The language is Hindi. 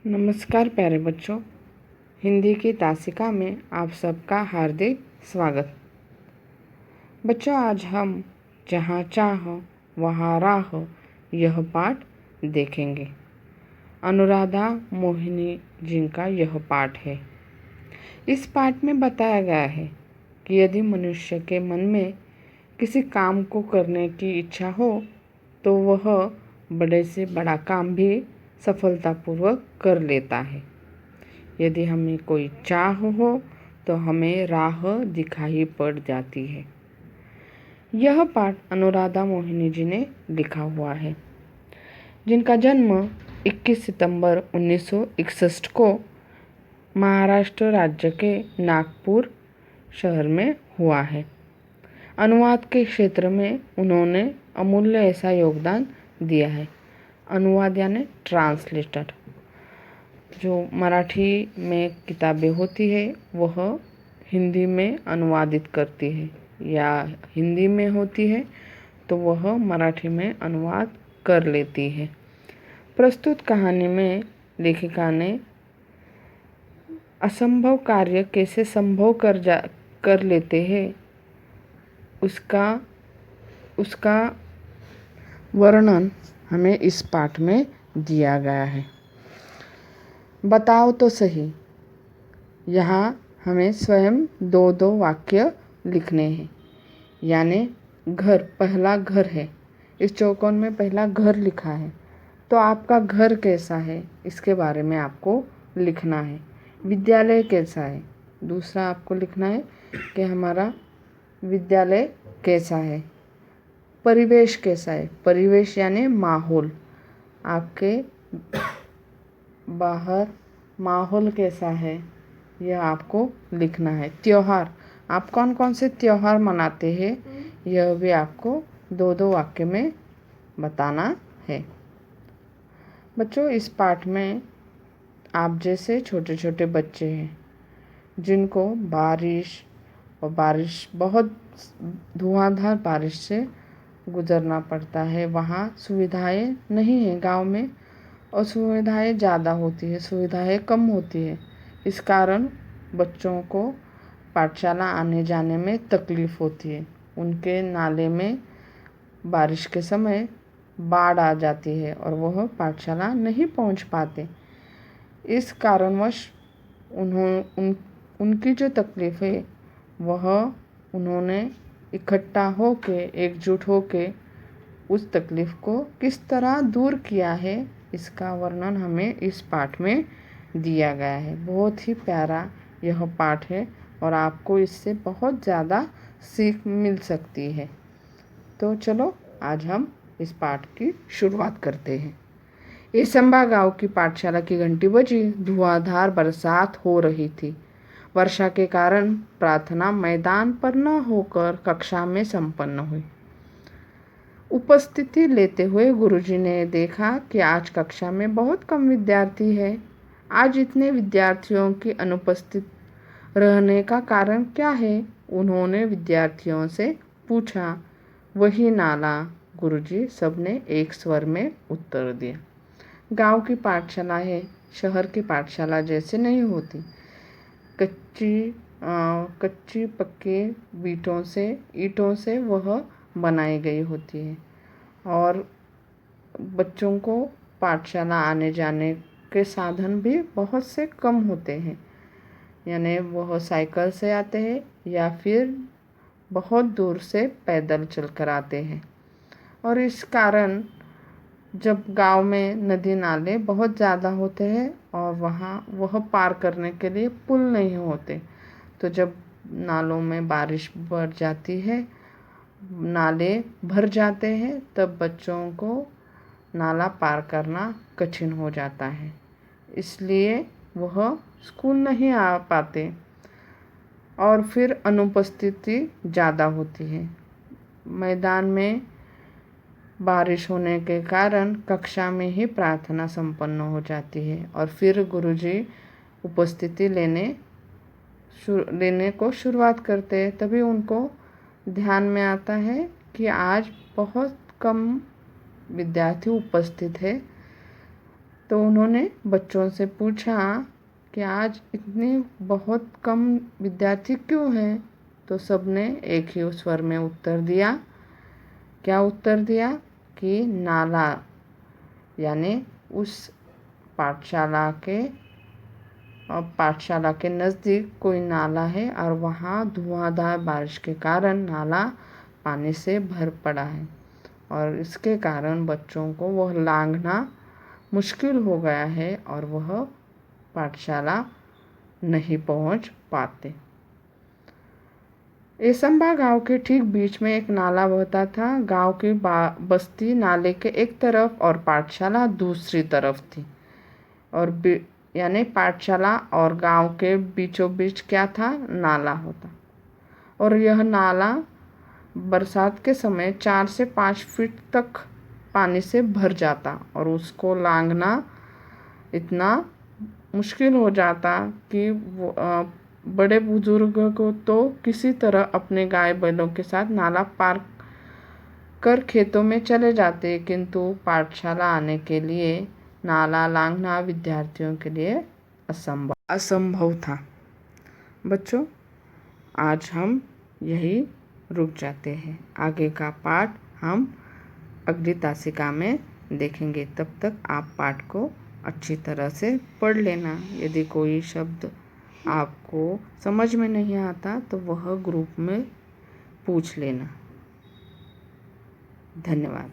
नमस्कार प्यारे बच्चों, हिंदी की तासिका में आप सबका हार्दिक स्वागत। बच्चों, आज हम जहाँ चाह वहाँ राह यह पाठ देखेंगे। अनुराधा मोहिनी जी का यह पाठ है। इस पाठ में बताया गया है कि यदि मनुष्य के मन में किसी काम को करने की इच्छा हो तो वह बड़े से बड़ा काम भी सफलतापूर्वक कर लेता है। यदि हमें कोई चाह हो तो हमें राह दिखाई पड़ जाती है। यह पाठ अनुराधा मोहिनी जी ने लिखा हुआ है, जिनका जन्म 21 सितंबर 1961 को महाराष्ट्र राज्य के नागपुर शहर में हुआ है। अनुवाद के क्षेत्र में उन्होंने अमूल्य ऐसा योगदान दिया है। अनुवाद यानी ट्रांसलेटर। जो मराठी में किताबें होती है वह हिंदी में अनुवादित करती है, या हिंदी में होती है तो वह मराठी में अनुवाद कर लेती है। प्रस्तुत कहानी में लेखिका ने असंभव कार्य कैसे संभव कर लेते हैं उसका वर्णन हमें इस पाठ में दिया गया है। बताओ तो सही। यहाँ हमें स्वयं दो वाक्य लिखने हैं। यानी घर, पहला घर है। इस चौकोन में पहला घर लिखा है, तो आपका घर कैसा है इसके बारे में आपको लिखना है। विद्यालय कैसा है, दूसरा आपको लिखना है कि हमारा विद्यालय कैसा है। परिवेश कैसा है, परिवेश यानी माहौल, आपके बाहर माहौल कैसा है यह आपको लिखना है। त्योहार, आप कौन कौन से त्योहार मनाते हैं यह भी आपको दो वाक्य में बताना है। बच्चों, इस पाठ में आप जैसे छोटे छोटे बच्चे हैं जिनको बारिश बहुत धुआंधार बारिश से गुजरना पड़ता है, वहाँ सुविधाएं नहीं है। गांव में और सुविधाएं ज़्यादा होती है, सुविधाएं कम होती है। इस कारण बच्चों को पाठशाला आने जाने में तकलीफ़ होती है। उनके नाले में बारिश के समय बाढ़ आ जाती है और वह पाठशाला नहीं पहुंच पाते। इस कारणवश उनकी जो तकलीफ़ है वह उन्होंने इकट्ठा होके, एकजुट होके उस तकलीफ़ को किस तरह दूर किया है इसका वर्णन हमें इस पाठ में दिया गया है। बहुत ही प्यारा यह पाठ है और आपको इससे बहुत ज़्यादा सीख मिल सकती है। तो चलो आज हम इस पाठ की शुरुआत करते हैं। एसंबा गांव की पाठशाला की घंटी बजी। धुआंधार बरसात हो रही थी। वर्षा के कारण प्रार्थना मैदान पर न होकर कक्षा में संपन्न हुई। उपस्थिति लेते हुए गुरुजी ने देखा कि आज कक्षा में बहुत कम विद्यार्थी है। आज इतने विद्यार्थियों की अनुपस्थित रहने का कारण क्या है? उन्होंने विद्यार्थियों से पूछा। वही नाला, गुरुजी, सबने एक स्वर में उत्तर दिया। गांव की पाठशाला है, शहर की पाठशाला जैसे नहीं होती। कच्ची पक्के ईंटों से वह बनाई गई होती है और बच्चों को पाठशाला आने जाने के साधन भी बहुत से कम होते हैं। यानी वह साइकिल से आते हैं या फिर बहुत दूर से पैदल चलकर आते हैं। और इस कारण जब गांव में नदी नाले बहुत ज़्यादा होते हैं और वह पार करने के लिए पुल नहीं होते, तो जब नालों में बारिश बढ़ जाती है, नाले भर जाते हैं, तब बच्चों को नाला पार करना कठिन हो जाता है। इसलिए वह स्कूल नहीं आ पाते और फिर अनुपस्थिति ज़्यादा होती है। मैदान में बारिश होने के कारण कक्षा में ही प्रार्थना संपन्न हो जाती है और फिर गुरुजी उपस्थिति लेने को शुरुआत करते हैं। तभी उनको ध्यान में आता है कि आज बहुत कम विद्यार्थी उपस्थित है तो उन्होंने बच्चों से पूछा कि आज इतने बहुत कम विद्यार्थी क्यों हैं? तो सबने एक ही स्वर में उत्तर दिया। क्या उत्तर दिया? कि नाला, यानी उस पाठशाला के नज़दीक कोई नाला है और वहाँ धुआंधार बारिश के कारण नाला पानी से भर पड़ा है और इसके कारण बच्चों को वह लांघना मुश्किल हो गया है और वह पाठशाला नहीं पहुँच पाते। एसंबा गांव के ठीक बीच में एक नाला बहता था। गांव की बस्ती नाले के एक तरफ और पाठशाला दूसरी तरफ थी और यानी पाठशाला और गांव के बीचों बीच क्या था? नाला होता। और यह नाला बरसात के समय 4 से 5 फीट तक पानी से भर जाता और उसको लांघना इतना मुश्किल हो जाता कि बड़े बुजुर्ग को तो किसी तरह अपने गाय बैलों के साथ नाला पार कर खेतों में चले जाते, किंतु पाठशाला आने के लिए नाला लांघना विद्यार्थियों के लिए असंभव था। बच्चों, आज हम यही रुक जाते हैं। आगे का पाठ हम अगली तासिका में देखेंगे। तब तक आप पाठ को अच्छी तरह से पढ़ लेना। यदि कोई शब्द आपको समझ में नहीं आता तो वह ग्रुप में पूछ लेना। धन्यवाद।